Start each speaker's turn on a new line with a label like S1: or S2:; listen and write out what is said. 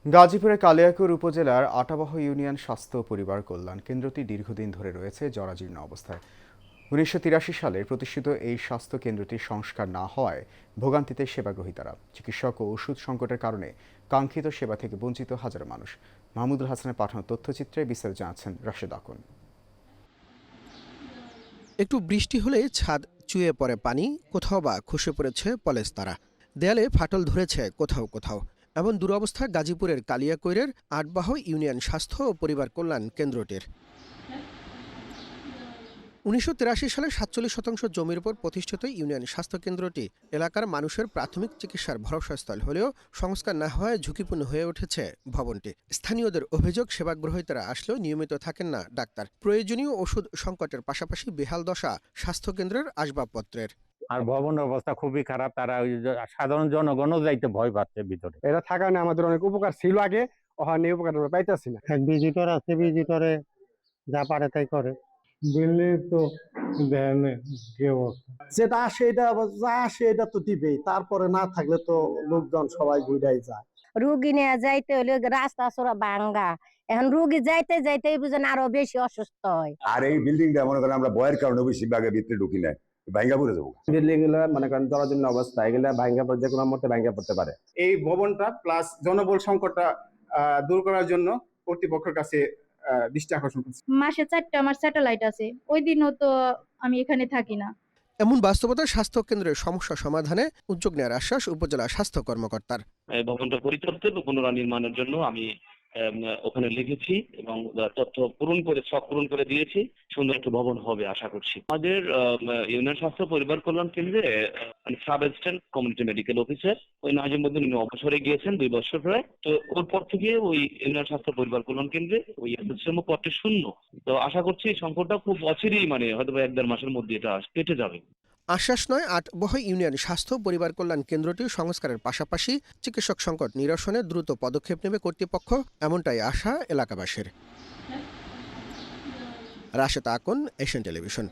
S1: গাজীপুরের কালিয়াকৈর উপজেলার আটাবহ ইউনিয়ন স্বাস্থ্য ও পরিবার কল্যাণ কেন্দ্রটি দীর্ঘদিন ধরে রয়েছে জরাজীর্ণ অবস্থায়। ১৯৮৩ সালে প্রতিষ্ঠিত এই স্বাস্থ্য কেন্দ্রটির সংস্কার না হওয়ায় ভোগান্তিতে সেবাগ্রহীতারা। চিকিৎসক ও ওষুধ সংকটের কারণে কাঙ্ক্ষিত সেবা থেকে বঞ্চিত হাজারো মানুষ। মাহমুদুল হাসানের পাঠানো তথ্যচিত্রে বিস্তারিত জানাচ্ছেন রাশেদ আকুন।
S2: একটু বৃষ্টি হলে ছাদ চুয়ে পড়ে পানি, কোথাও বা খসে পড়েছে পলেস্তারা, দেয়ালে ফাটল ধরেছে কোথাও কোথাও। এমন দুরবস্থা গাজীপুরের কালিয়াকৈরের আটবাহ ইউনিয়ন স্বাস্থ্য ও পরিবার কল্যাণ কেন্দ্রটির। ১৯৮৩ সালে ৪৭% জমির উপর প্রতিষ্ঠিত ইউনিয়ন স্বাস্থ্য কেন্দ্রটি এলাকার মানুষের প্রাথমিক চিকিৎসার ভরসাস্থল হলেও সংস্কার না হওয়ায় ঝুঁকিপূর্ণ হয়ে উঠেছে ভবনটি। স্থানীয়দের অভিযোগ, সেবাগ্রহীতারা আসলেও নিয়মিত থাকেন না ডাক্তার। প্রয়োজনীয় ওষুধ সংকটের পাশাপাশি বেহাল দশা স্বাস্থ্যকেন্দ্রের আসবাবপত্রের।
S3: আর ভবনের অবস্থা খুবই খারাপ। তারা ওই যে সাধারণ জনগণও যাইতে ভয় পাচ্ছে ভিতরে।
S4: এটা থাকা না আমাদের অনেক উপকার ছিল আগে, ওখানে উপকার পাইতেছি না।
S3: ভিজিটর আছে, ভিজিটরে যা পারে তাই করে। দিল্লি তো দেন কি অবস্থা,
S5: যেটা আসে এটা যা আসে এটা তো দিবেই, তারপরে না থাকলে তো লোকজন সবাই ঘুরাই যায়।
S6: রুগী নিয়ে যাইতে হলে রাস্তা চোরা ভাঙ্গা, এখন রুগী যাইতে যাইতে বুঝেন আরো বেশি অসুস্থ হয়।
S7: আর এই বিল্ডিংটা মনে করেন আমরা ভয়ের কারণে বেশি বাগে ভিতরে ঢুকি নাই, ভাঙ্গা পড়ে যাবো।
S4: বিল্ডিং গুলো মনে করেন জরাজীর্ণ অবস্থা, এগুলা ভাঙ্গা পড়ে, যে কোনো মুহূর্তে ভাঙ্গা পড়তে পারে।
S8: এই ভবনটা প্লাস জনবল সংকটটা দূর করার জন্য কর্তৃপক্ষের কাছে দৃষ্টি আকর্ষণ করছি।
S9: মাসে 4টা আমার স্যাটেলাইট আছে, ওই দিনও তো আমি এখানে থাকি না।
S2: এমন বাস্তবতায় স্বাস্থ্য কেন্দ্রের সমস্যা সমাধানে উদ্যোগ নেওয়ার আশ্বাস উপজেলা স্বাস্থ্য কর্মকর্তার।
S10: ভবনটা পরিত্যক্ত পুনর্নির্মাণের জন্য আমি ওখানে লিখেছি এবং তথ্য সব পূরণ করে দিয়েছি। সুন্দর একটা ভবন হবে আশা করছি। আমাদের ইউনিয়ন স্বাস্থ্য পরিবার কল্যাণ কেন্দ্রে sub assistant community medical officer ওই নাজিমউদ্দিন উনি অবসরে গিয়েছেন 2 বছর প্রায়। তো ওর পর থেকে ওই ইউনিয়ন স্বাস্থ্য পরিবার কল্যাণ কেন্দ্রে ওই অ্যাসিস্ট্যান্ট পদটি শূন্য। তো আশা করছি সংকটটা খুব অচিরেই হয়তো 1-1.5 মাসের মধ্যে এটা কেটে যাবে।
S2: আশ্বাস নয়, আটবহ ইউনিয়ন স্বাস্থ্য পরিবার কল্যাণ কেন্দ্রটি সংস্কারের পাশাপাশি চিকিৎসক সংকট নিরসনে দ্রুত পদক্ষেপ নেবে কর্তৃপক্ষ, এমনটাই আশা এলাকাবাসীর। Rashed Akun, Asian television.